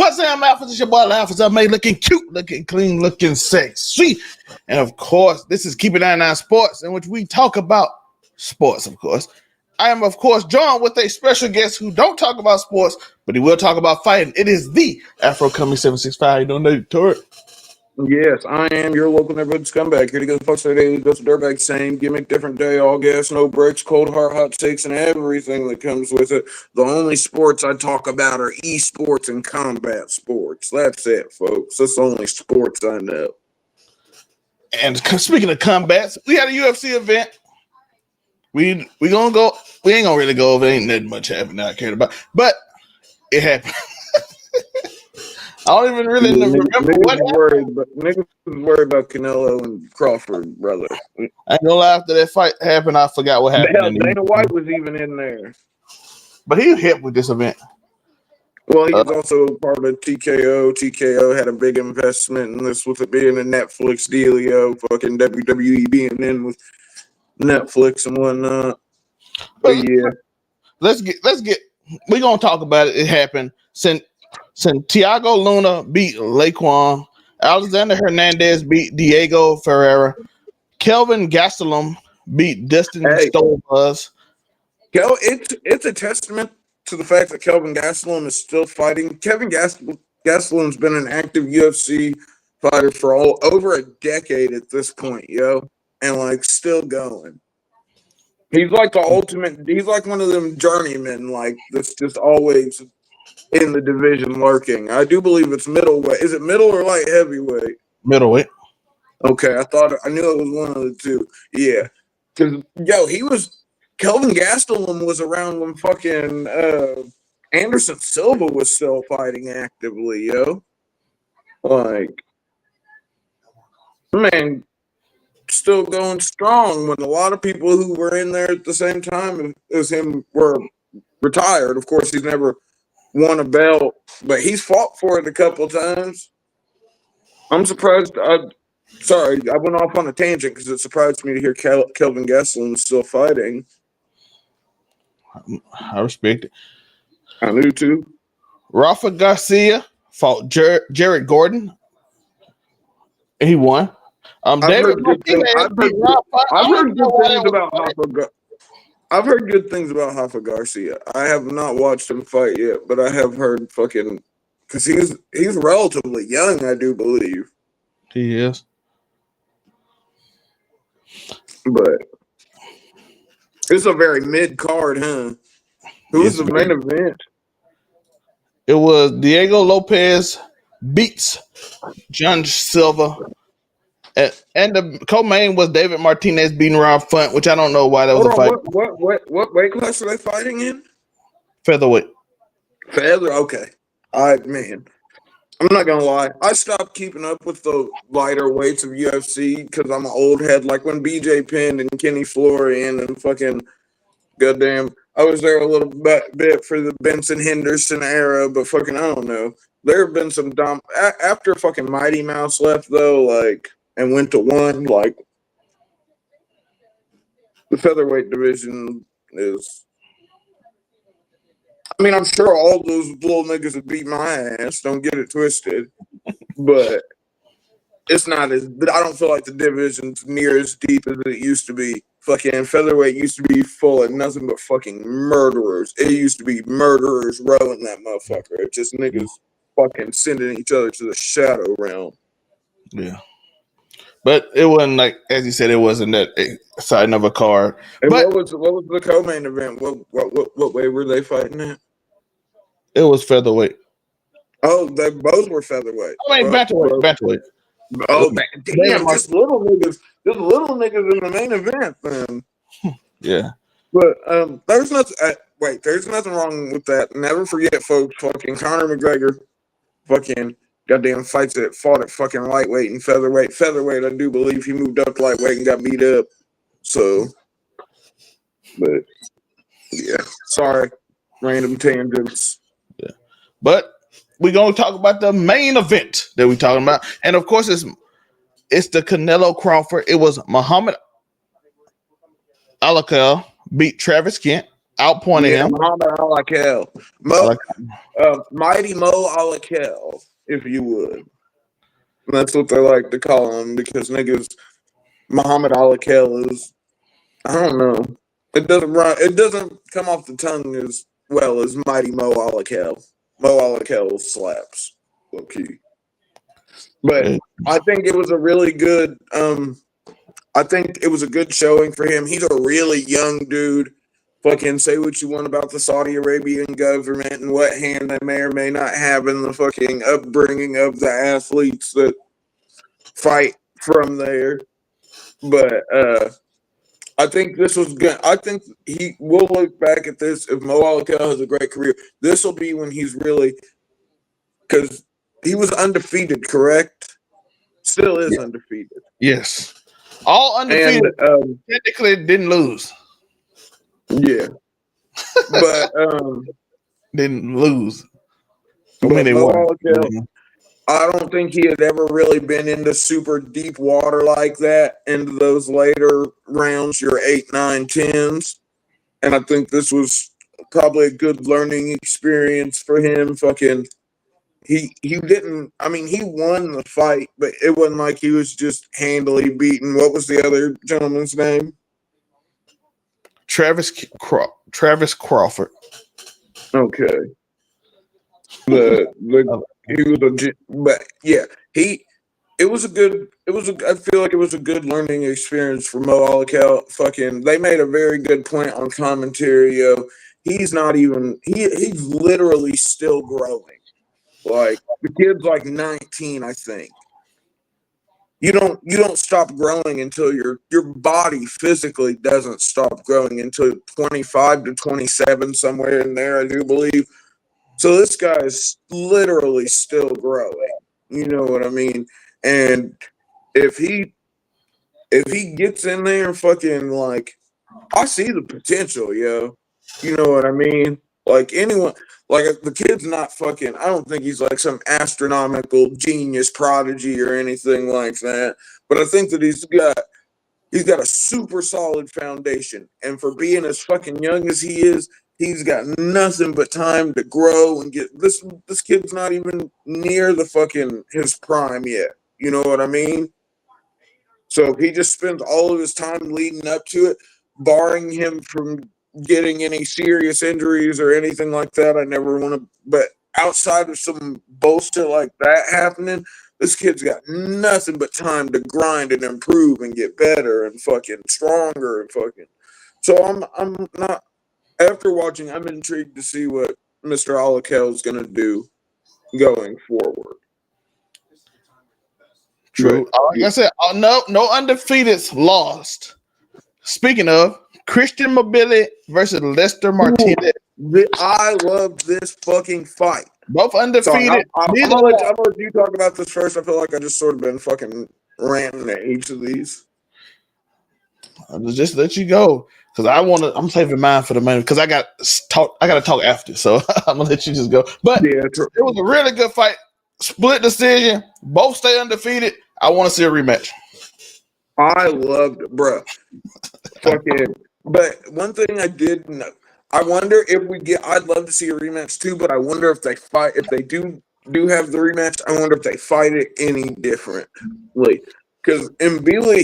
What's up, Alpha? It's your boy Alpha. I'm looking cute, looking clean, looking sexy. And of course, this is KI99 Sports, in which we talk about sports, of course. I am, of course, joined with a special guest who don't talk about sports, but he will talk about fighting. It is the Afro Coming 765. You don't know, Torrid? Yes, I am your local neighborhood scumbag. Here to go the fuck today. Goes to Dirtbag, same gimmick, different day, all gas, no breaks, cold hard hot takes, and everything that comes with it. The only sports I talk about are esports and combat sports. That's it, folks. That's the only sports I know. And speaking of combats, we had a UFC event. We gonna go. We ain't gonna really go over. Ain't that much happened that I cared about, but it happened. I don't even really remember what happened. Niggas was worried about Canelo and Crawford, brother. I ain't gonna lie, after that fight happened, I forgot what happened. Hell, Dana White was even in there. But he was hit with this event. Well, he was also part of TKO. TKO had a big investment in this with it being a Netflix dealio, fucking WWE being in with Netflix and whatnot. But yeah. Let's get we're gonna talk about it. It happened. Santiago Luna beat Laquan. Alexander Hernandez beat Diego Ferreira. Kelvin Gastelum beat Dustin Stolbuz. It's a testament to the fact that Kelvin Gastelum is still fighting. Kevin Gastelum's been an active UFC fighter for over a decade at this point, yo, and like still going. He's like the ultimate. He's like one of them journeymen, like that's just always in the division lurking. I do believe it's middleweight. Is it middle or light heavyweight? Middleweight. Okay, I knew it was one of the two. Yeah, because Kelvin Gastelum was around when fucking Anderson Silva was still fighting actively, yo. Like, man, still going strong when a lot of people who were in there at the same time as him were retired. Of course, he's never won a belt, but he's fought for it a couple times. I'm surprised. Sorry, I went off on a tangent because it surprised me to hear Kelvin Gastelum is still fighting. I respect it. I knew too. Rafa Garcia fought Jared Gordon. He won. I've heard good things about Rafa Garcia. I have not watched him fight yet, but I have heard fucking because he's relatively young, I do believe. He is. But it's a very mid-card, huh? Who's the main event? It was Diego Lopez beats John Silva. And the co-main was David Martinez beating Rob Font, which I don't know why that was a fight. What weight class are they fighting in? Featherweight. Okay. All right, man. I'm not going to lie. I stopped keeping up with the lighter weights of UFC because I'm an old head. Like when BJ Penn and Kenny Florian and fucking goddamn, I was there a little bit for the Benson Henderson era, but fucking, I don't know. There have been some dumb after fucking Mighty Mouse left though, like, and went to one, like the featherweight division is. I mean, I'm sure all those little niggas would beat my ass. Don't get it twisted, but it's not as. But I don't feel like the division's near as deep as it used to be. Fucking featherweight used to be full of nothing but fucking murderers. It used to be murderers rowing that motherfucker. It's just niggas fucking sending each other to the shadow realm. Yeah. But it wasn't like, as you said, it wasn't that exciting of a card. And but what was the co-main event? What way were they fighting at? It was featherweight. Oh, they both were featherweight. I mean, bantamweight. Oh, damn! Just little niggas in the main event, then. Yeah. But there's nothing. There's nothing wrong with that. Never forget, folks. Fucking Conor McGregor, fucking. Goddamn fought at fucking lightweight and featherweight. Featherweight, I do believe he moved up to lightweight and got beat up. So, but yeah, sorry, random tangents. Yeah, but we're gonna talk about the main event that we're talking about, and of course, it's the Canelo Crawford. It was Muhammad Alakal beat Travis Kent. outpointing him. Muhammad Alakel. Mighty Mo Alakel, if you would. And that's what they like to call him because niggas Muhammad Alakel is, I don't know. It doesn't come off the tongue as well as Mighty Mo Alakel. Mo Alakel slaps. Low key. But I think it was a really good I think it was a good showing for him. He's a really young dude. Fucking say what you want about the Saudi Arabian government and what hand they may or may not have in the fucking upbringing of the athletes that fight from there. But I think this was good. I think he will look back at this if Mo Alakel has a great career. This will be when he's really, because he was undefeated, correct? Still is undefeated. Yes. All undefeated. And, technically didn't lose. Yeah. But didn't lose. But Mo Alakel, I don't think he had ever really been into super deep water like that into those later rounds, your 8, 9, 10s. And I think this was probably a good learning experience for him. Fucking he didn't, I mean, he won the fight, but it wasn't like he was just handily beaten. What was the other gentleman's name? Travis Crawford. Okay. He was but yeah, I feel like it was a good learning experience for Mo Alakel. Fucking, they made a very good point on commentary. He's not even, he's literally still growing. Like, the kid's like 19, I think. You don't stop growing until your body physically doesn't stop growing until 25 to 27, somewhere in there, I do believe. So this guy is literally still growing. You know what I mean? And if he gets in there and fucking, like, I see the potential, yo. You know what I mean? Like, anyone, like, the kid's not fucking, I don't think he's like some astronomical genius prodigy or anything like that. But I think that he's got a super solid foundation. And for being as fucking young as he is, he's got nothing but time to grow and get this kid's not even near the fucking his prime yet. You know what I mean? So he just spends all of his time leading up to it, barring him from getting any serious injuries or anything like that. I never want to, but outside of some bullshit like that happening, this kid's got nothing but time to grind and improve and get better and fucking stronger and fucking. So I'm not, after watching, I'm intrigued to see what Mr. Alakel is going to do going forward. True. Like I said, no undefeateds lost. Speaking of, Christian Mobility versus Lester Martinez. I love this fucking fight. Both undefeated. I'm gonna let you talk about this first. I feel like I just sort of been fucking ranting at each of these. I'll just let you go because I'm saving mine for the moment because I got to talk after. So I'm gonna let you just go. But it was a really good fight. Split decision. Both stay undefeated. I want to see a rematch. I loved it, bro. Fucking. But one thing I did know, I wonder if I'd love to see a rematch too, but I wonder if they do have the rematch, I wonder if they fight it any differently. Because Mbili,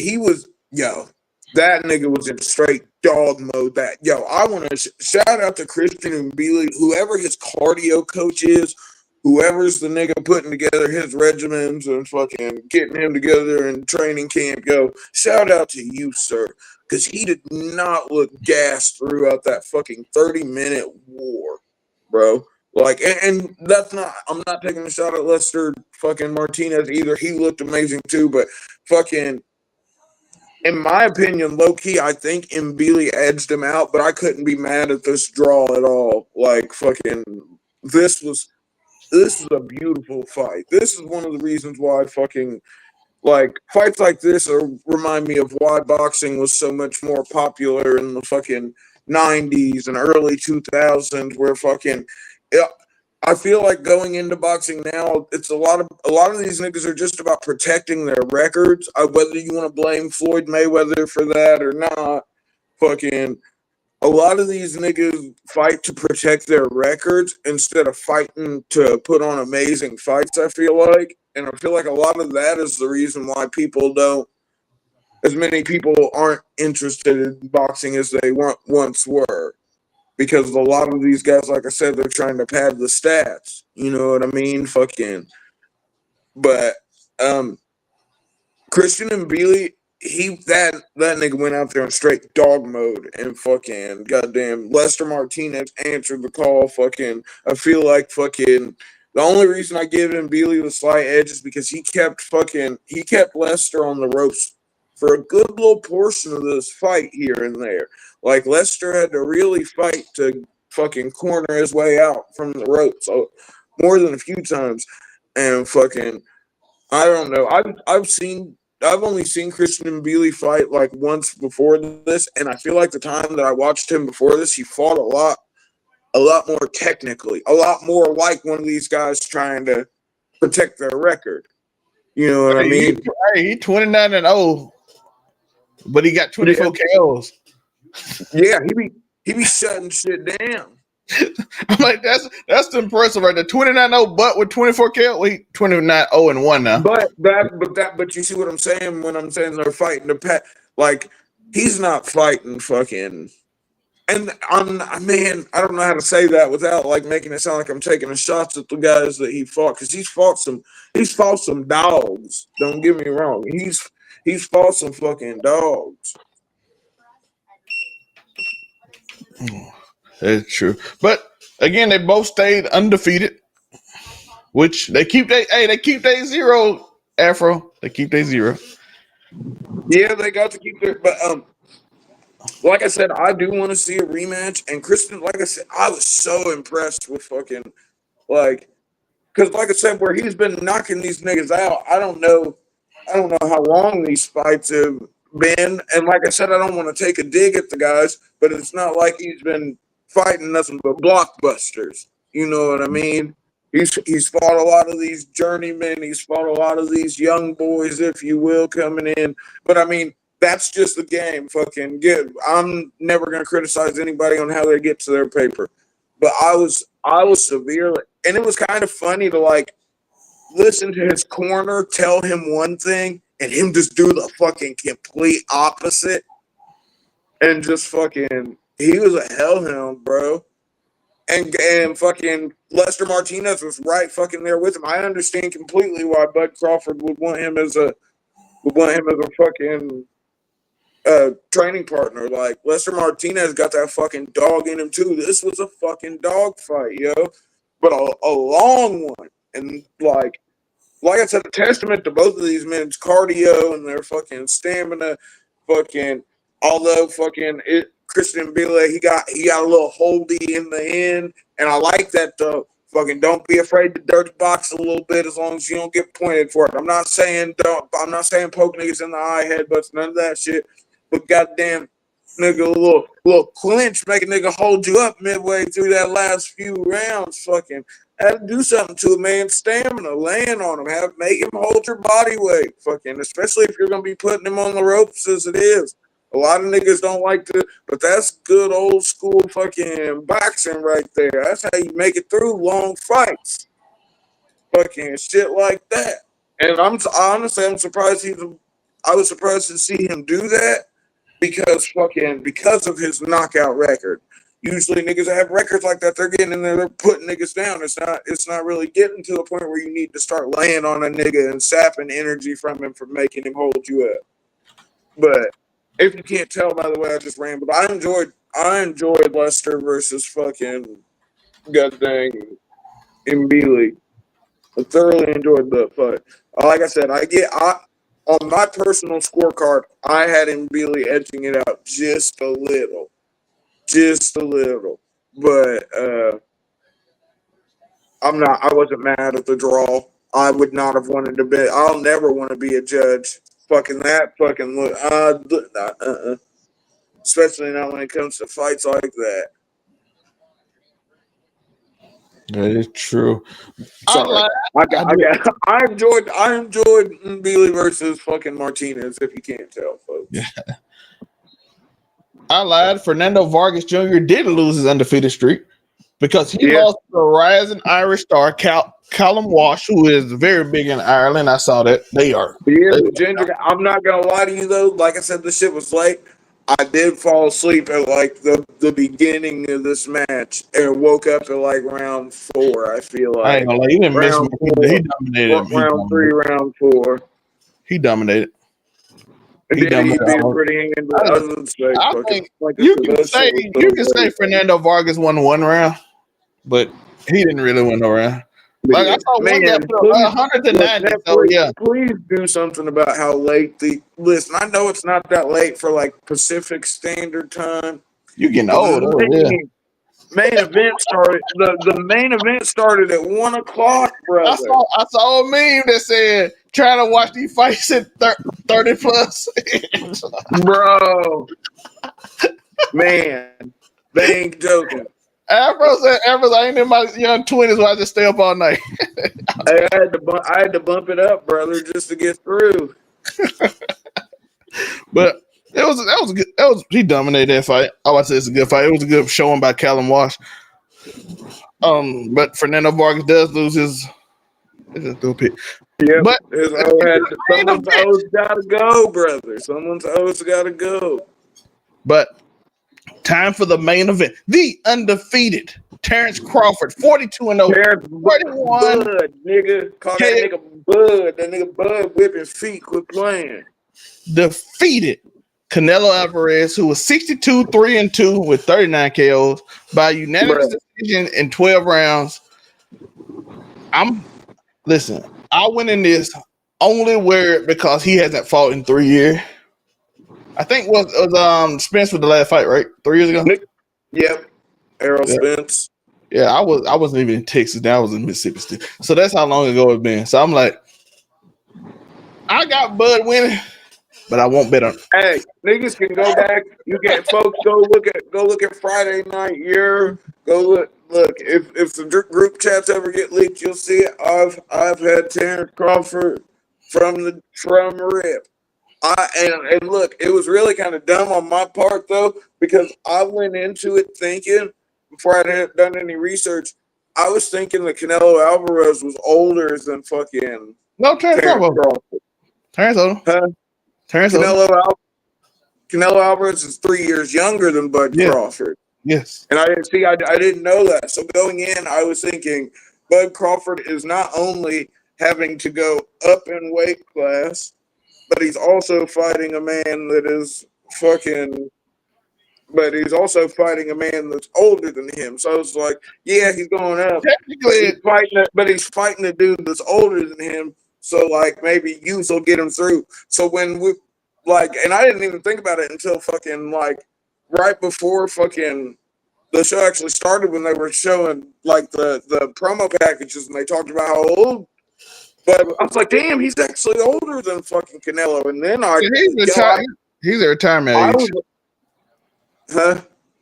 that nigga was in straight dog mode. I want to shout out to Christian Mbili, whoever his cardio coach is, whoever's the nigga putting together his regimens and fucking getting him together in training camp. Shout out to you, sir. Because he did not look gassed throughout that fucking 30-minute war, bro. Like, and that's not, I'm not taking a shot at Lester fucking Martinez either. He looked amazing too, but fucking, in my opinion, low-key, I think Mbili edged him out, but I couldn't be mad at this draw at all. Like, fucking, this is a beautiful fight. This is one of the reasons why fucking, like, fights like this remind me of why boxing was so much more popular in the fucking 90s and early 2000s, where fucking, I feel like going into boxing now, it's a lot of these niggas are just about protecting their records. Whether you want to blame Floyd Mayweather for that or not, fucking, a lot of these niggas fight to protect their records instead of fighting to put on amazing fights, I feel like. And I feel like a lot of that is the reason why as many people aren't interested in boxing as they once were. Because a lot of these guys, like I said, they're trying to pad the stats. You know what I mean? But Christian and Bealey, that nigga went out there in straight dog mode and fucking goddamn Lester Martinez answered the call. I feel like the only reason I give him Bealey the slight edge is because he kept Lester on the ropes for a good little portion of this fight here and there. Like Lester had to really fight to fucking corner his way out from the ropes more than a few times. And I don't know. I've only seen Christian Bealey fight like once before this, and I feel like the time that I watched him before this, he fought a lot more technically, a lot more like one of these guys trying to protect their record. You know what I mean? He 29-0, but he got 24 KOs. Yeah, he be shutting shit down. I'm like, that's impressive right there. 29-0, but with 24 KO, 29-0-1 now. But you see what I'm saying when I'm saying they're fighting the pet. Like he's not fighting fucking. And I don't know how to say that without like making it sound like I'm taking a shots at the guys that he fought, because he's fought some dogs. Don't get me wrong. He's fought some fucking dogs. That's true. But again, they both stayed undefeated, which they keep their zero, Afro. They keep their zero. Yeah, they got to keep their, but like I said, I do want to see a rematch. And Kristen, like I said, I was so impressed with because like I said, where he's been knocking these niggas out, I don't know how long these fights have been. And like I said, I don't want to take a dig at the guys, but it's not like he's been fighting nothing but blockbusters. You know what I mean? He's fought a lot of these journeymen. He's fought a lot of these young boys, if you will, coming in. But I mean, that's just the game. I'm never gonna criticize anybody on how they get to their paper. But I was severely, and it was kind of funny to like listen to his corner tell him one thing and him just do the fucking complete opposite. And just he was a hellhound, bro. And fucking Lester Martinez was right fucking there with him. I understand completely why Bud Crawford would want him as a fucking training partner. Like Lester Martinez got that fucking dog in him too. This was a fucking dog fight, yo. But a long one. And like I said, a testament to both of these men's cardio and their fucking stamina. Although Christian Bealey, he got a little holdy in the end, and I like that though. Don't be afraid to dirty box a little bit as long as you don't get pointed for it. I'm not saying poke niggas in the eye, headbutts, none of that shit. But goddamn, nigga, a little clinch, make a nigga hold you up midway through that last few rounds. Have to do something to a man's stamina, laying on him, make him hold your body weight. Especially if you're gonna be putting him on the ropes as it is. A lot of niggas don't like to, but that's good old school fucking boxing right there. That's how you make it through long fights. Fucking shit like that. And I'm surprised I was surprised to see him do that because of his knockout record. Usually niggas that have records like that, they're getting in there, they're putting niggas down. It's not really getting to the point where you need to start laying on a nigga and sapping energy from him for making him hold you up. But if you can't tell by the way I just rambled, I enjoyed Lester versus fucking goddamn Mbili. I thoroughly enjoyed the fight. Like I said, on my personal scorecard, I had Mbili edging it out just a little. But I wasn't mad at the draw. I would not have wanted to bet. I'll never want to be a judge. Especially not when it comes to fights like that. That is true. Sorry. I enjoyed Mbili versus fucking Martinez, if you can't tell, folks. Yeah. I lied. Fernando Vargas Jr. did lose his undefeated streak because he lost to the rising Irish star Callum Walsh, who is very big in Ireland. I saw that. They are. Yeah, the ginger guy. I'm not gonna lie to you though. Like I said, this shit was late. I did fall asleep at like the beginning of this match and woke up at like round 4. I feel I ain't like gonna lie. He didn't miss me. round 4, He dominated. round 3, round 4. He dominated. And He then he dominated. beat a pretty hand. I was say, I think you can say Fernando Vargas won one round, but he didn't really win no round. Like I saw one guy put 100 to 90. So yeah, please do something about how late the listen. I know it's not that late for like Pacific Standard Time. You getting old? Main event started. The main event started at 1 o'clock, brother. I saw a meme that said trying to watch these fights at 30 plus. Bro, man, they ain't joking. Afro said, I ain't in my young 20s, so I just stay up all night. I had to bump it up, brother, just to get through. But that was good. He dominated that fight. I would say it's a good fight. It was a good showing by Callum Walsh. But Fernando Vargas does lose his pick. Yeah, but someone's O's gotta go, brother. Someone's O's gotta go. But time for the main event. The undefeated Terence Crawford, 42-0. Terence 41. Bud, nigga. Call that nigga Bud. That nigga Bud whipping feet. Quit playing. Defeated Canelo Alvarez, who was 62-3-2 with 39 KOs by unanimous decision in 12 rounds. I went in this only because he hasn't fought in 3 years. I think it was Spence with the last fight, right? 3 years ago? Yep. Errol Spence. Yeah, I wasn't even in Texas. Now I was in Mississippi still. So that's how long ago it's been. So I'm like, I got Bud winning, but I won't bet on it. Hey, niggas can go back. You get folks go look at Friday night. Go look. Look, if the group chats ever get leaked, you'll see it. I've had Terence Crawford from rip. And look, it was really kind of dumb on my part though, because I went into it thinking before I had done any research, I was thinking that Canelo Alvarez was older than fucking Terence Crawford. Canelo Alvarez is 3 years younger than Bud Crawford. Yes. And I didn't know that. So going in, I was thinking Bud Crawford is not only having to go up in weight class, but he's also fighting a man that is but he's also fighting a man that's older than him. So it's like, yeah, he's going up. Technically, he's fighting a dude that's older than him. So like maybe youth will get him through. So when we and I didn't even think about it until fucking right before fucking the show actually started, when they were showing like the promo packages and they talked about how old. But I was like, damn, he's actually older than fucking Canelo. And then he's a retirement age.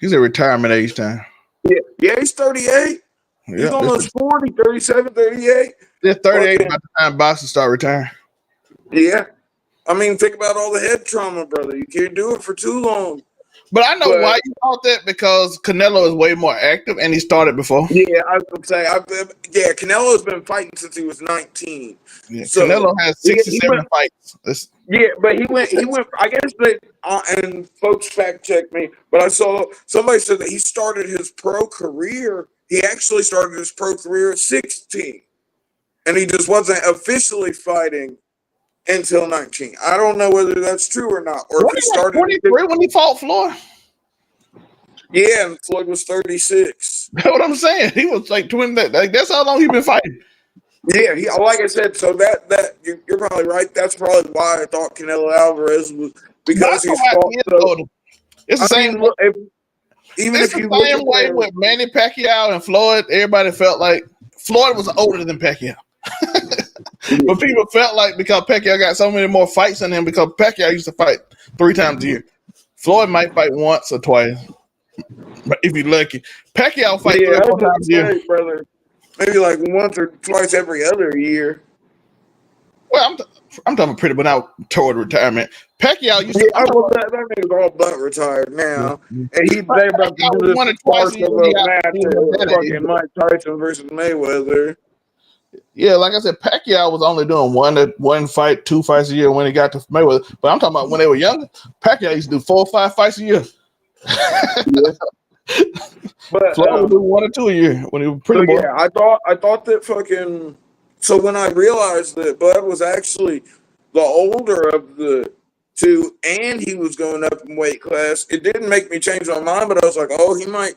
He's a retirement age time. Yeah, he's 38. He's almost 40, 37, 38. Yeah, 38 by the time boxers start retiring. Yeah. I mean, think about all the head trauma, brother. You can't do it for too long. But I know why you thought that, because Canelo is way more active and he started before. Yeah, I would say, Canelo's been fighting since he was 19. Yeah, so Canelo has 67 fights. Yeah, but he went. I guess that, and folks fact check me, but I saw somebody said that he started his pro career. He actually started his pro career at 16, and he just wasn't officially fighting until 19. I don't know whether that's true or not. Or if he started 23 when he fought Floyd. Yeah, and Floyd was 36. That's what I'm saying. He was like 20. That's how long he's been fighting. Yeah, like I said, so that you're probably right. That's probably why I thought Canelo Alvarez was, because he's fought. It's the same. Even if you look at the same way with Manny Pacquiao and Floyd, everybody felt like Floyd was older than Pacquiao. But people felt like, because Pacquiao got so many more fights than him, because Pacquiao used to fight 3 times a year. Floyd might fight once or twice, but if you're lucky, Pacquiao fight 3 or 4 times a year, brother. Maybe like once or twice every other year. Well, I'm talking pretty, but now toward retirement. Pacquiao used to. Yeah, that nigga's all but retired now, and they about to Pacquiao do was one or this twice farce a year of when he a got match at identity. fucking Mike Tyson versus Mayweather. Yeah, like I said, Pacquiao was only doing one fight, 2 fights a year when he got to Mayweather. But I'm talking about when they were younger. Pacquiao used to do 4 or 5 fights a year. Yeah. But Floyd would do 1 or 2 a year when he was pretty boy. yeah, I thought that fucking. So when I realized that Bud was actually the older of the two, and he was going up in weight class, it didn't make me change my mind. But I was like, oh, he might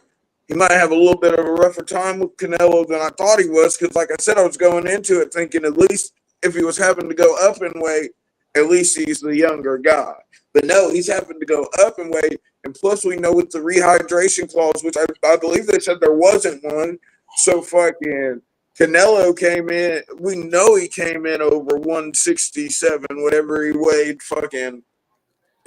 have a little bit of a rougher time with Canelo than I thought he was. Because like I said, I was going into it thinking at least if he was having to go up in weight, at least he's the younger guy. But no, he's having to go up in weight. And plus, we know with the rehydration clause, which I believe they said there wasn't one. So fucking Canelo came in. We know he came in over 167, whatever he weighed fucking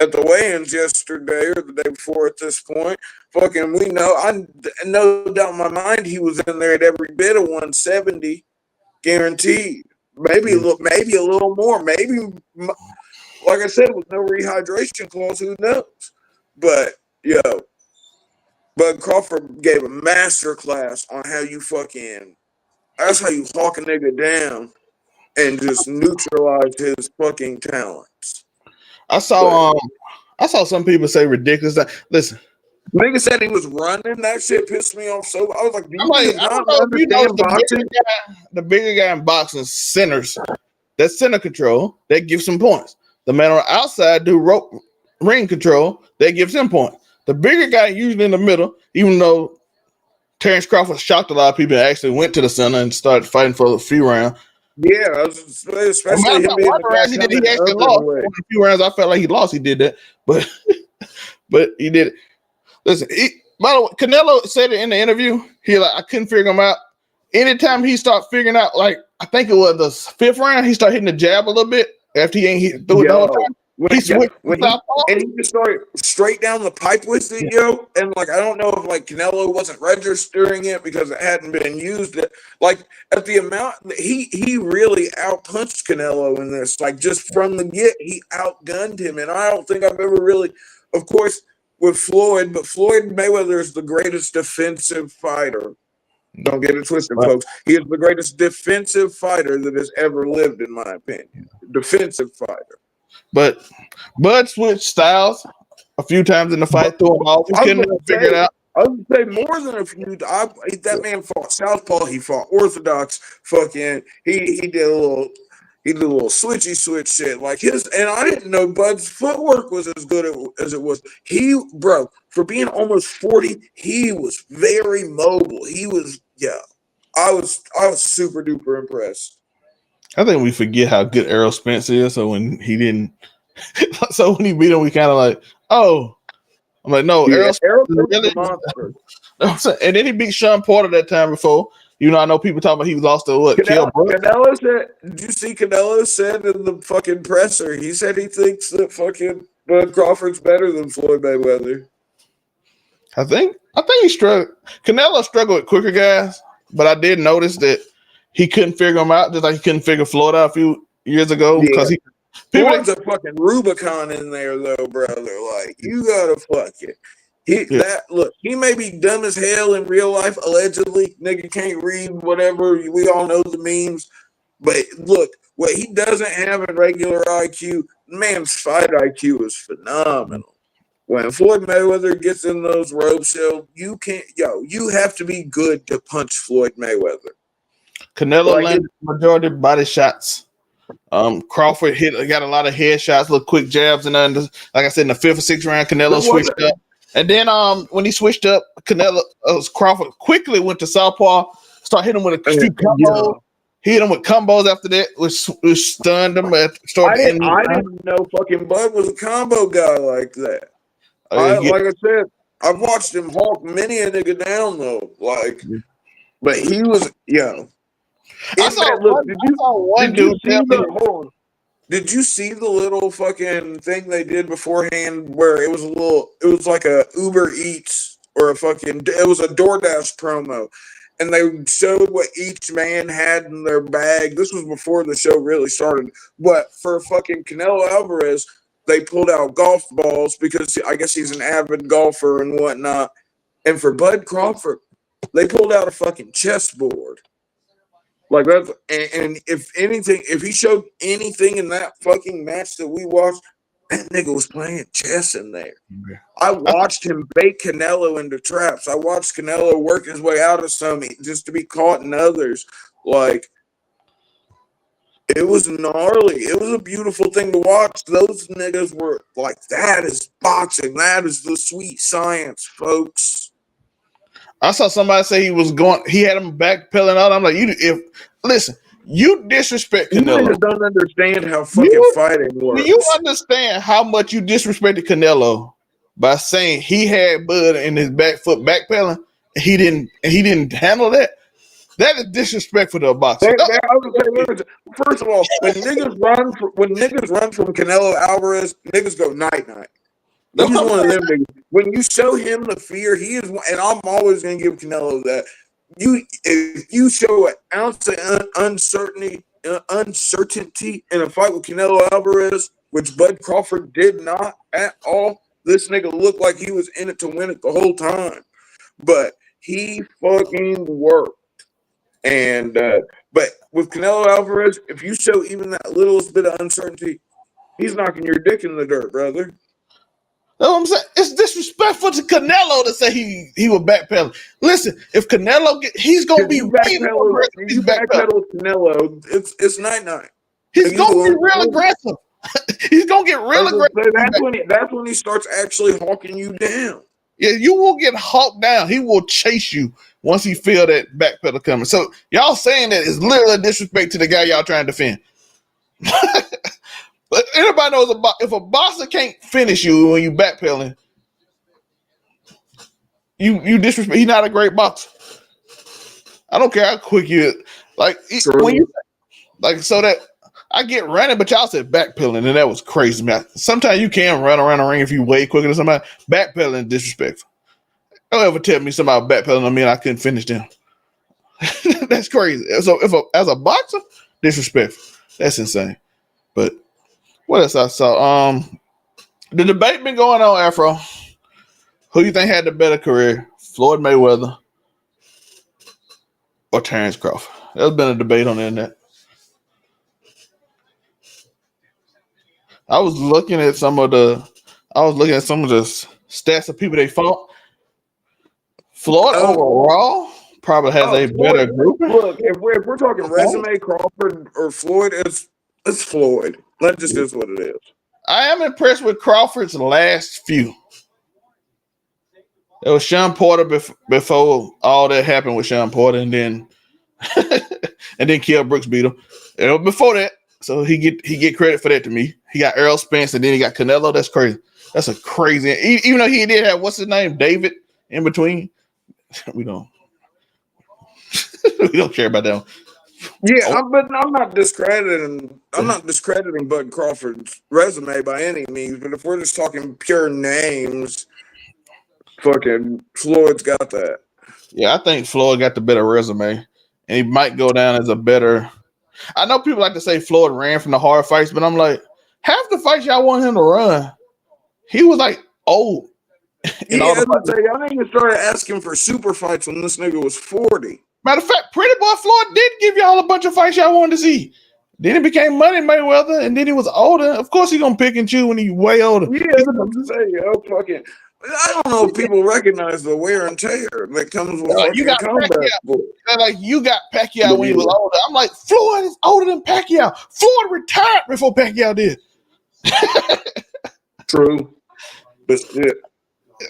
at the weigh-ins yesterday or the day before at this point. Fucking, we know. I no doubt in my mind he was in there at every bit of 170, guaranteed. Maybe a little more. Maybe, like I said, with no rehydration clause, who knows? But yo, Bud Crawford gave a master class on how you fucking. That's how you hawk a nigga down and just neutralize his fucking talents. I saw some people say ridiculous. Listen, nigga said he was running. That shit pissed me off so. I was like, I don't know if you know the bigger guy in boxing centers. That's center control. That gives him points. The man on the outside do ring control. That gives him points. The bigger guy usually in the middle, even though Terence Crawford shocked a lot of people and actually went to the center and started fighting for a few rounds. Yeah, especially him being one round he actually lost. A few rounds I felt like he lost. He did that, but he did it. Listen, by the way, Canelo said it in the interview. I couldn't figure him out. Anytime he start figuring out, like I think it was the 5th round, he started hitting the jab a little bit after he ain't hit through it the whole time. He switched and he just started straight down the pipe with it, yo. And like I don't know if like Canelo wasn't registering it because it hadn't been used. Like at the amount he really outpunched Canelo in this. Like just from the get, he outgunned him. And I don't think I've ever really, of course, with Floyd, but Floyd Mayweather is the greatest defensive fighter. Don't get it twisted, folks. He is the greatest defensive fighter that has ever lived, in my opinion. Defensive fighter. But Bud switched styles a few times in the fight, threw him off. He couldn't figure it out. I would say more than a few. That man fought southpaw. He fought orthodox. Fucking, he did a little switchy switch shit like his. And I didn't know Bud's footwork was as good as it was. For being almost 40, he was very mobile. He was, I was super duper impressed. I think we forget how good Errol Spence is. So when he beat him, we kind of like, oh, I'm like, no, Errol Spence is really a monster. And then he beat Sean Porter that time before. I know people talking about he lost to what? Canelo said, did you see Canelo said in the fucking presser? He said he thinks that fucking Bud Crawford's better than Floyd Mayweather. I think he struggled. Canelo struggled with quicker guys, but I did notice that he couldn't figure him out, just like he couldn't figure Floyd out a few years ago because Floyd's a fucking Rubicon in there though, brother. Like you gotta fuck it. He may be dumb as hell in real life, allegedly. Nigga can't read whatever. We all know the memes. But look, what he doesn't have in regular IQ, man's fight IQ is phenomenal. When Floyd Mayweather gets in those ropes, you have to be good to punch Floyd Mayweather. Canelo landed majority of body shots. Crawford got a lot of head shots, little quick jabs, and then like I said, in the 5th or 6th round, Canelo switched up. And then when he switched up, Crawford quickly went to southpaw, started hitting him with a few combos. He hit him with combos after that, which stunned him. I didn't know fucking Bud was a combo guy like that. Like I said, I've watched him hawk many a nigga down though. But he was Did you see the little fucking thing they did beforehand where it was like a Uber Eats or it was a DoorDash promo. and they showed what each man had in their bag. This was before the show really started. But for fucking Canelo Alvarez, they pulled out golf balls because I guess he's an avid golfer and whatnot. And for Bud Crawford, they pulled out a fucking chessboard. Like that's and if anything, if he showed anything in that fucking match that we watched, that nigga was playing chess in there. I watched him bait Canelo into traps. I watched Canelo work his way out of some just to be caught in others. Like, it was gnarly. It was a beautiful thing to watch. Those niggas were like, that is boxing. That is the sweet science, folks. I saw somebody say he had him backpedaling out. I'm like, listen, you disrespect Canelo. You don't understand how fucking fighting works. Do you understand how much you disrespected Canelo by saying he had Bud in his back foot backpedaling? He didn't handle that. That is disrespectful to a boxer. First of all, when niggas run from Canelo Alvarez, niggas go night night. He's one of them niggas. When you show him the fear, he is, and I'm always gonna give Canelo that. If you show an ounce of uncertainty in a fight with Canelo Alvarez, which Bud Crawford did not at all, this nigga looked like he was in it to win it the whole time. But he fucking worked. And but with Canelo Alvarez, if you show even that littlest bit of uncertainty, he's knocking your dick in the dirt, brother. That's what I'm saying. It's disrespectful to Canelo to say he will backpedal. Listen, if Canelo he's gonna be way more aggressive. You backpedal Canelo, it's night night. He's gonna be real aggressive. He's gonna get real aggressive. That's when he starts actually hawking you down. Yeah, you will get hawked down. He will chase you once he feel that backpedal coming. So y'all saying that is literally a disrespect to the guy y'all trying to defend. But everybody knows if a boxer can't finish you when you backpedaling, you disrespect. He's not a great boxer. I don't care how quick you when you so that I get running, but y'all said backpedaling, and that was crazy, man. Sometimes you can run around the ring if you way quicker than somebody. Backpedaling is disrespectful. Don't ever tell me somebody backpedaling on me and I couldn't finish them. That's crazy. So as a boxer, disrespectful. That's insane. But what else I saw? The debate been going on, Afro. Who you think had the better career? Floyd Mayweather or Terence Crawford? There's been a debate on the internet. I was looking at some of the stats of people they fought. Floyd overall probably has a better group. Look, if we're talking resume, Crawford or Floyd, it's Floyd. That just is what it is. I am impressed with Crawford's last few. It was Sean Porter before all that happened with Sean Porter, and then Kell Brooks beat him. It was before that, so he get credit for that to me. He got Errol Spence, and then he got Canelo. That's crazy. That's a crazy. Even though he did have what's his name, David, in between. We don't care about that one. Yeah, but I'm not discrediting. I'm not discrediting Bud Crawford's resume by any means. But if we're just talking pure names, fucking Floyd's got that. Yeah, I think Floyd got the better resume, and he might go down as a better. I know people like to say Floyd ran from the hard fights, but I'm like, half the fights y'all want him to run, he was like old. Yeah, I even started asking for super fights when this nigga was 40. Matter of fact, Pretty Boy Floyd did give y'all a bunch of fights y'all wanted to see. Then he became Money Mayweather, and then he was older. Of course, he's gonna pick and choose when he's way older. Yeah, fucking. I don't know if people recognize the wear and tear that comes with you got combat. You got Pacquiao when he was older. I'm like, Floyd is older than Pacquiao. Floyd retired before Pacquiao did. True, but shit.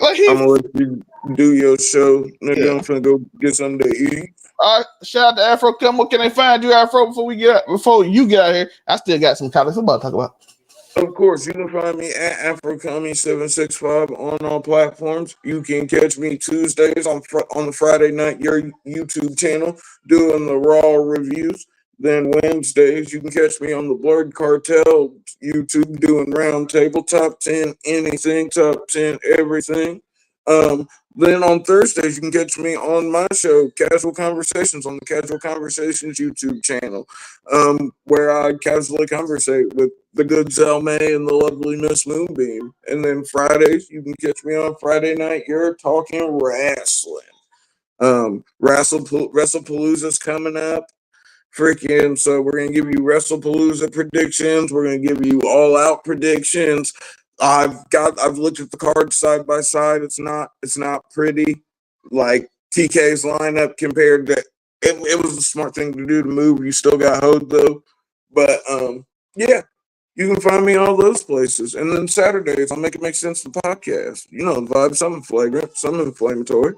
I'm gonna let you do your show. Nigga, I'm finna go get something to eat. All right, shout out to Afro. Come on, can they find you, Afro, before you get out here? I still got some topics I'm about to talk about. Of course, you can find me at AfroComedy765 on all platforms. You can catch me Tuesdays on the Friday night, your YouTube channel, doing the Raw reviews. Then Wednesdays, you can catch me on the Blurred Cartel YouTube doing Roundtable, top 10 anything, top 10 everything. Then on Thursdays, you can catch me on my show, Casual Conversations, on the Casual Conversations YouTube channel, where I casually conversate with the good Zell May and the lovely Miss Moonbeam. And then Fridays, you can catch me on Friday night. You're talking wrestling. WrestlePalooza's coming up. Freaking, so we're gonna give you WrestlePalooza predictions. We're gonna give you all out predictions. I've looked at the cards side by side. It's not pretty. Like TK's lineup compared to it was a smart thing to do to move. You still got Hode though. But yeah, you can find me all those places. And then Saturdays I'll make it make sense the podcast. You know the vibe, something flagrant, something inflammatory.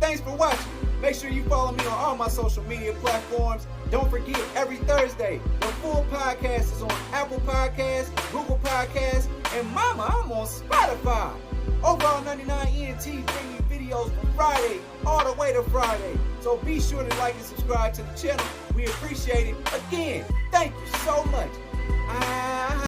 Thanks for watching. Make sure you follow me on all my social media platforms. Don't forget, every Thursday, the full podcast is on Apple Podcasts, Google Podcasts, and mama, I'm on Spotify. Overall 99 ENT bring you videos from Friday all the way to Friday. So be sure to like and subscribe to the channel. We appreciate it. Again, thank you so much.